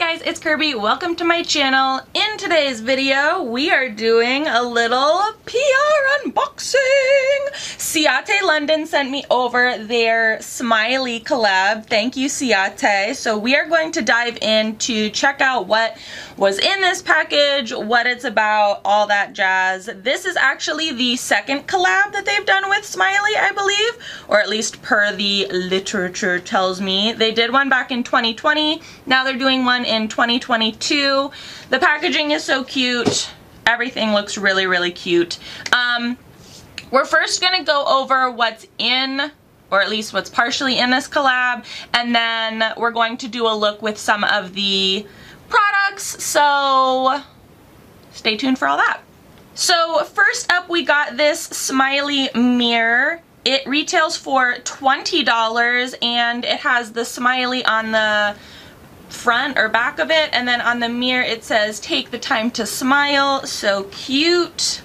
guys, it's Kirby. Welcome to my channel. In today's video, we are doing a little PR unboxing. Ciate London sent me over their SMILEY collab. Thank you, Ciate. So we are going to dive in to check out what was in this package, what it's about, all that jazz. This is actually the second collab that they've done with SMILEY, I believe, or at least per the literature tells me. They did one back in 2020. Now they're doing one in 2022. The packaging is so cute. Everything looks really, really cute. We're first gonna go over what's in, or at least what's partially in this collab, and then we're going to do a look with some of the products, so stay tuned for all that. So first up, we got this SMILEY mirror. It retails for $20 and it has the SMILEY on the front or back of it, and then on the mirror it says take the time to smile. So cute.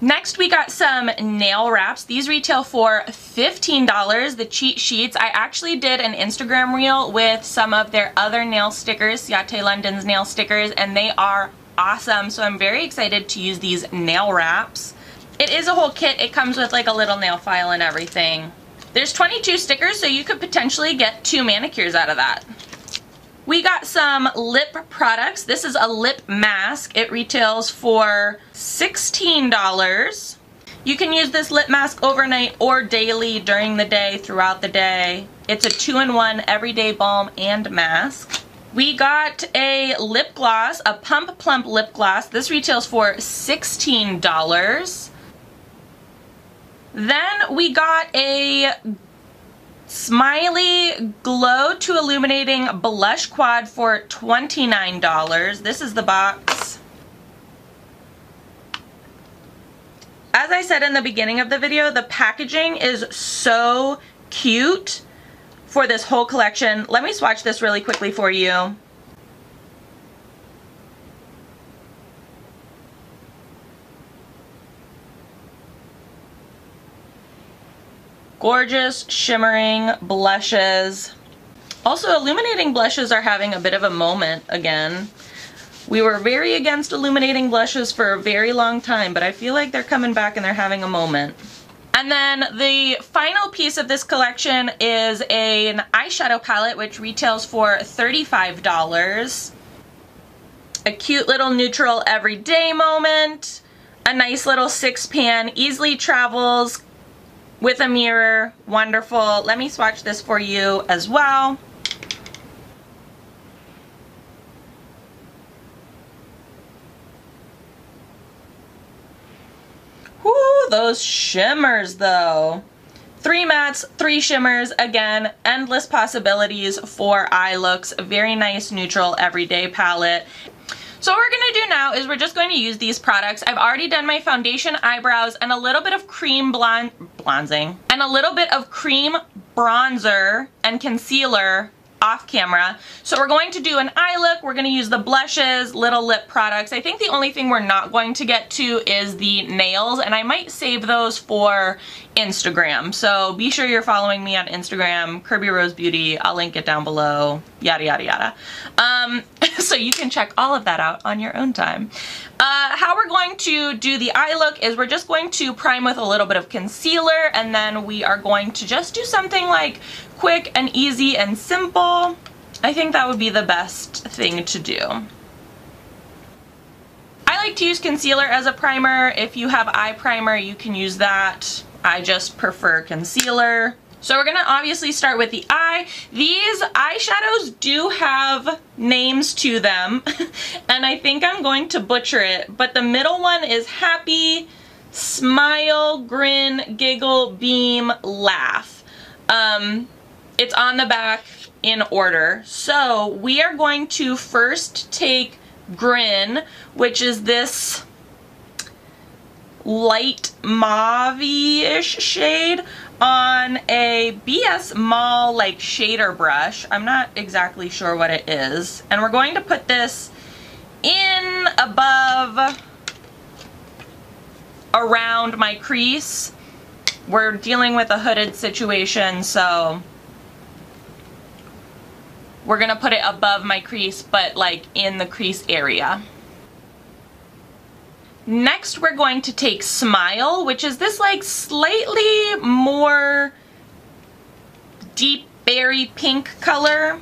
Next we got some nail wraps. These retail for $15, the cheat sheets. I actually did an Instagram reel with some of their other nail stickers, Ciate London's nail stickers, and they are awesome. So I'm very excited to use these nail wraps. It is a whole kit. It comes with like a little nail file and everything. There's 22 stickers, so you could potentially get 2 manicures out of that. We got some lip products. This is a lip mask. It retails for $16. You can use this lip mask overnight or daily during the day, throughout the day. It's a 2-in-1 everyday balm and mask. We got a lip gloss, a Pump Plump lip gloss. This retails for $16. Then we got a SMILEY Glow to Illuminating Blush Quad for $29. This is the box. As I said in the beginning of the video, the packaging is so cute for this whole collection. Let me swatch this really quickly for you. Gorgeous shimmering blushes. Also, illuminating blushes are having a bit of a moment again. We were very against illuminating blushes for a very long time, but I feel like they're coming back and they're having a moment. And then the final piece of this collection is an eyeshadow palette, which retails for $35. A cute little neutral everyday moment. A nice little 6-pan, easily travels with a mirror. Wonderful. Let me swatch this for you as well. Whoo, those shimmers though. 3 mattes, 3 shimmers. Again, endless possibilities for eye looks. Very nice neutral everyday palette. So what we're going to do now is we're just going to use these products. I've already done my foundation, eyebrows, and a little bit of cream bronzing, and a little bit of cream bronzer and concealer off camera. So we're going to do an eye look. We're going to use the blushes, little lip products. I think the only thing we're not going to get to is the nails, and I might save those for Instagram. So be sure you're following me on Instagram, Kirby Rose Beauty. I'll link it down below, yada yada yada. So you can check all of that out on your own time. How we're going to do the eye look is we're just going to prime with a little bit of concealer, and then we are going to just do something like quick and easy and simple. I think that would be the best thing to do. I like to use concealer as a primer. If you have eye primer, you can use that. I just prefer concealer. So we're gonna obviously start with the eye. These eyeshadows do have names to them, and I think I'm going to butcher it, but the middle one is Happy, Smile, Grin, Giggle, Beam, Laugh. It's on the back in order. So we are going to first take Grin, which is this light mauve-ish shade, on a BS Mall like shader brush. I'm not exactly sure what it is. And we're going to put this in above, around my crease. We're dealing with a hooded situation, so we're gonna put it above my crease, but like in the crease area. Next, we're going to take Smile, which is this like slightly more deep berry pink color.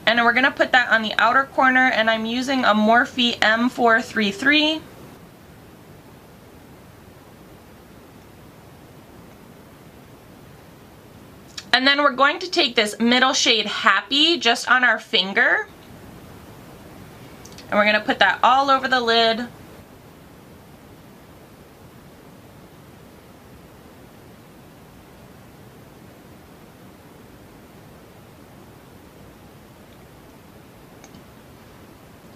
And we're gonna put that on the outer corner, and I'm using a Morphe M433. And then we're going to take this middle shade Happy just on our finger. And we're gonna put that all over the lid.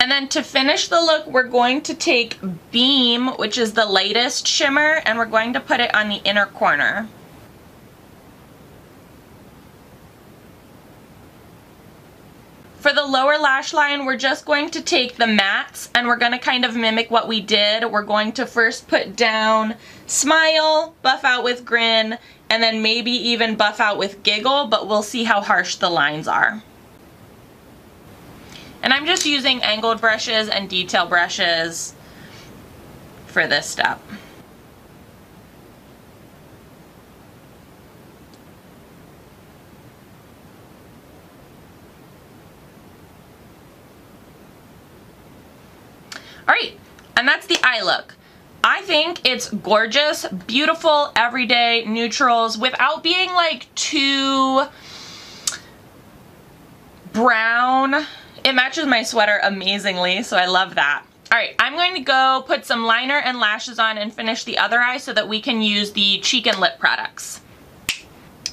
And then to finish the look, we're going to take Beam, which is the lightest shimmer, and we're going to put it on the inner corner. For the lower lash line, we're just going to take the mattes, and we're going to kind of mimic what we did. We're going to first put down Smile, buff out with Grin, and then maybe even buff out with Giggle, but we'll see how harsh the lines are. And I'm just using angled brushes and detail brushes for this step. Alright, and that's the eye look. I think it's gorgeous, beautiful, everyday neutrals without being like too brown. It matches my sweater amazingly, so I love that. Alright, I'm going to go put some liner and lashes on and finish the other eye so that we can use the cheek and lip products.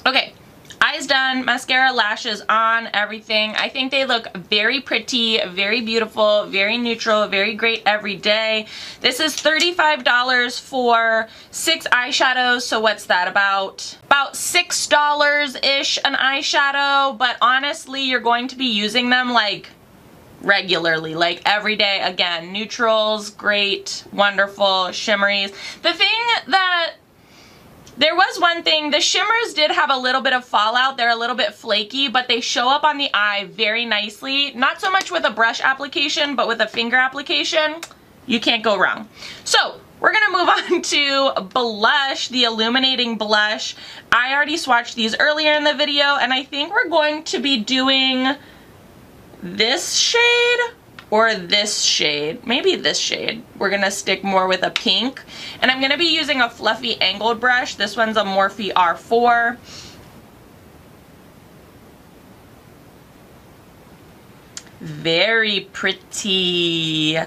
Okay, eyes done, mascara, lashes on, everything. I think they look very pretty, very beautiful, very neutral, very great every day. This is $35 for 6 eyeshadows, so what's that, about $6-ish an eyeshadow, but honestly, you're going to be using them like regularly, like every day. Again, neutrals, great, wonderful, shimmeries. The thing that, there was one thing, the shimmers did have a little bit of fallout. They're a little bit flaky, but they show up on the eye very nicely. Not so much with a brush application, but with a finger application, you can't go wrong. So, we're gonna move on to blush, the illuminating blush. I already swatched these earlier in the video, and I think we're going to be doing this shade or this shade, maybe this shade. We're gonna stick more with a pink, and I'm gonna be using a fluffy angled brush. This one's a Morphe R4. Very pretty.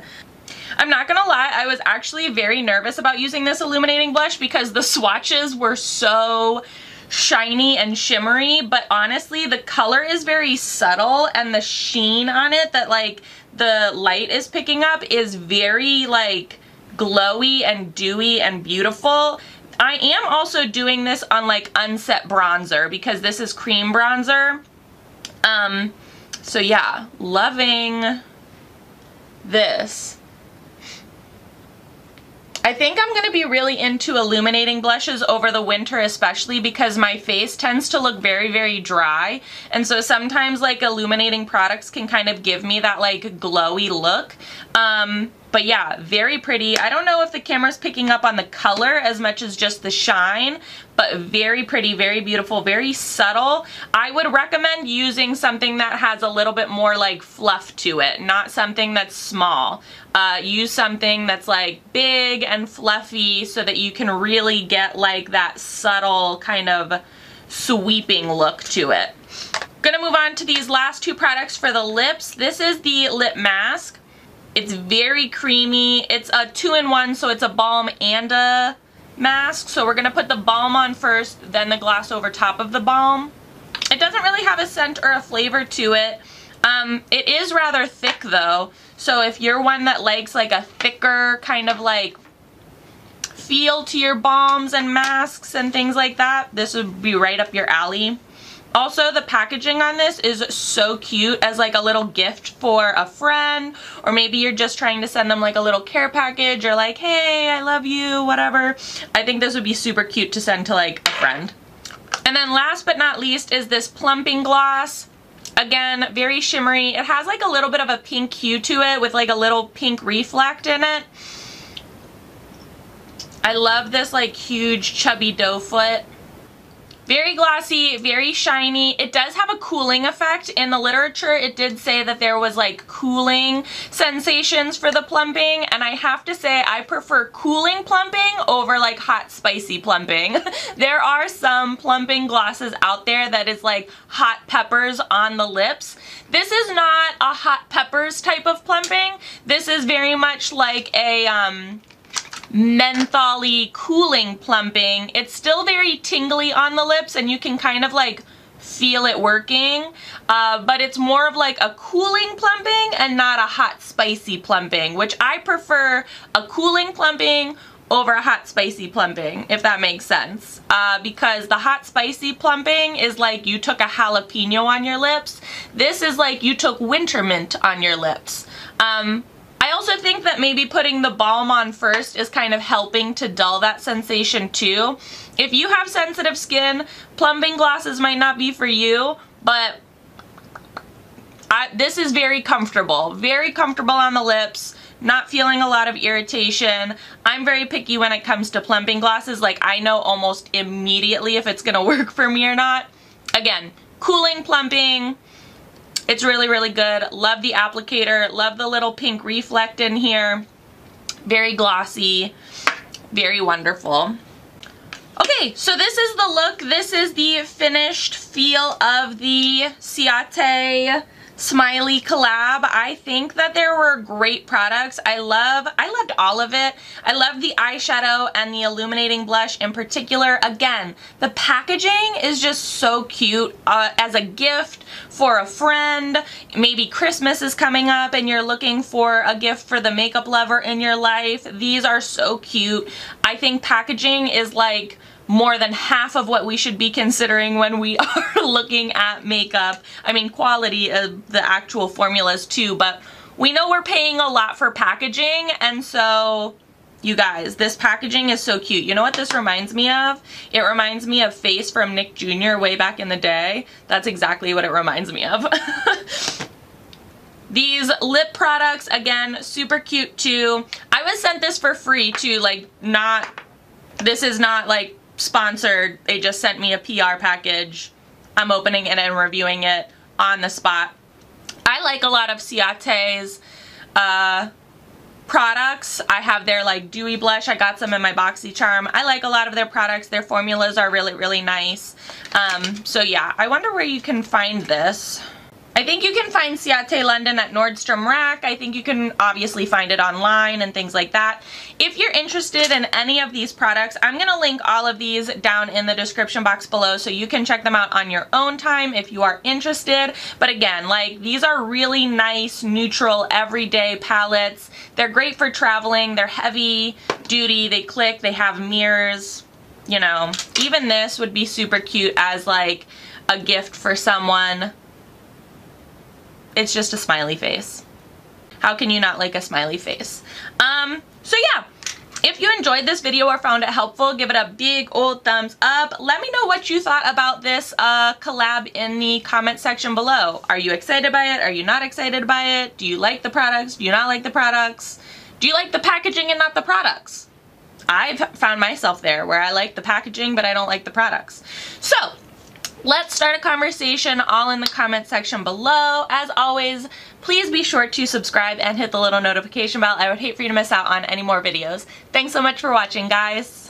I'm not gonna lie, I was actually very nervous about using this illuminating blush because the swatches were so shiny and shimmery, but honestly the color is very subtle, and the sheen on it that like the light is picking up is very like glowy and dewy and beautiful. I am also doing this on like unset bronzer because this is cream bronzer. So yeah, loving this. I think I'm going to be really into illuminating blushes over the winter, especially because my face tends to look very, very dry. And so sometimes like illuminating products can kind of give me that like glowy look. But yeah, very pretty. I don't know if the camera's picking up on the color as much as just the shine, but very pretty, very beautiful, very subtle. I would recommend using something that has a little bit more like fluff to it, not something that's small. Use something that's like big and fluffy so that you can really get like that subtle kind of sweeping look to it. Gonna move on to these last two products for the lips. This is the lip mask. It's very creamy. It's a 2-in-1, so it's a balm and a mask. So we're gonna put the balm on first, then the gloss over top of the balm. It doesn't really have a scent or a flavor to it. It is rather thick though, so if you're one that likes like a thicker kind of like feel to your balms and masks and things like that, this would be right up your alley. Also, the packaging on this is so cute as like a little gift for a friend, or maybe you're just trying to send them like a little care package, or like, hey, I love you, whatever. I think this would be super cute to send to like a friend. And And then last but not least is this plumping gloss. Again, very shimmery. It has like a little bit of a pink hue to it with like a little pink reflect in it. I love this like huge chubby doe foot. Very glossy, very shiny. It does have a cooling effect. In the literature, it did say that there was like cooling sensations for the plumping, and I have to say I prefer cooling plumping over like hot spicy plumping. There are some plumping glosses out there that is like hot peppers on the lips. This is not a hot peppers type of plumping. This is very much like a mentholy cooling plumping. It's still very tingly on the lips and you can kind of like feel it working, but it's more of like a cooling plumping and not a hot spicy plumping, which I prefer a cooling plumping over a hot spicy plumping, if that makes sense, because the hot spicy plumping is like you took a jalapeno on your lips. This is like you took winter mint on your lips. I also think that maybe putting the balm on first is kind of helping to dull that sensation too. If you have sensitive skin, plumping glosses might not be for you, but this is very comfortable on the lips, not feeling a lot of irritation. I'm very picky when it comes to plumping glosses. Like, I know almost immediately if it's gonna work for me or not. Again, cooling plumping. It's really, really good. Love the applicator. Love the little pink reflect in here. Very glossy. Very wonderful. Okay, so this is the look. This is the finished feel of the Ciate SMILEY collab. I think that there were great products. I loved all of it. I love the eyeshadow and the illuminating blush in particular. Again, the packaging is just so cute as a gift for a friend. Maybe Christmas is coming up and you're looking for a gift for the makeup lover in your life. These are so cute. I think packaging is like more than half of what we should be considering when we are looking at makeup. I mean, quality of the actual formulas too, but we know we're paying a lot for packaging, and so you guys, this packaging is so cute. You know what this reminds me of? It reminds me of Face from Nick Jr. way back in the day. That's exactly what it reminds me of. These lip products, again, super cute too. I was sent this for free too, like this is not like sponsored. They just sent me a PR package. I'm opening it and reviewing it on the spot. I like a lot of Ciate's products. I have their like dewy blush. I got some in my BoxyCharm. I like a lot of their products. Their formulas are really, really nice. So yeah, I wonder where you can find this. I think you can find Ciate London at Nordstrom Rack. I think you can obviously find it online and things like that. If you're interested in any of these products, I'm going to link all of these down in the description box below so you can check them out on your own time if you are interested. But again, like, these are really nice, neutral, everyday palettes. They're great for traveling. They're heavy duty. They click. They have mirrors. You know, even this would be super cute as like a gift for someone. It's just a smiley face. How can you not like a smiley face? So yeah, if you enjoyed this video or found it helpful, give it a big old thumbs up. Let me know what you thought about this collab in the comment section below. Are you excited by it? Are you not excited by it? Do you like the products? Do you not like the products? Do you like the packaging and not the products? I've found myself there where I like the packaging but I don't like the products. So let's start a conversation all in the comment section below. As always, please be sure to subscribe and hit the little notification bell. I would hate for you to miss out on any more videos. Thanks so much for watching, guys.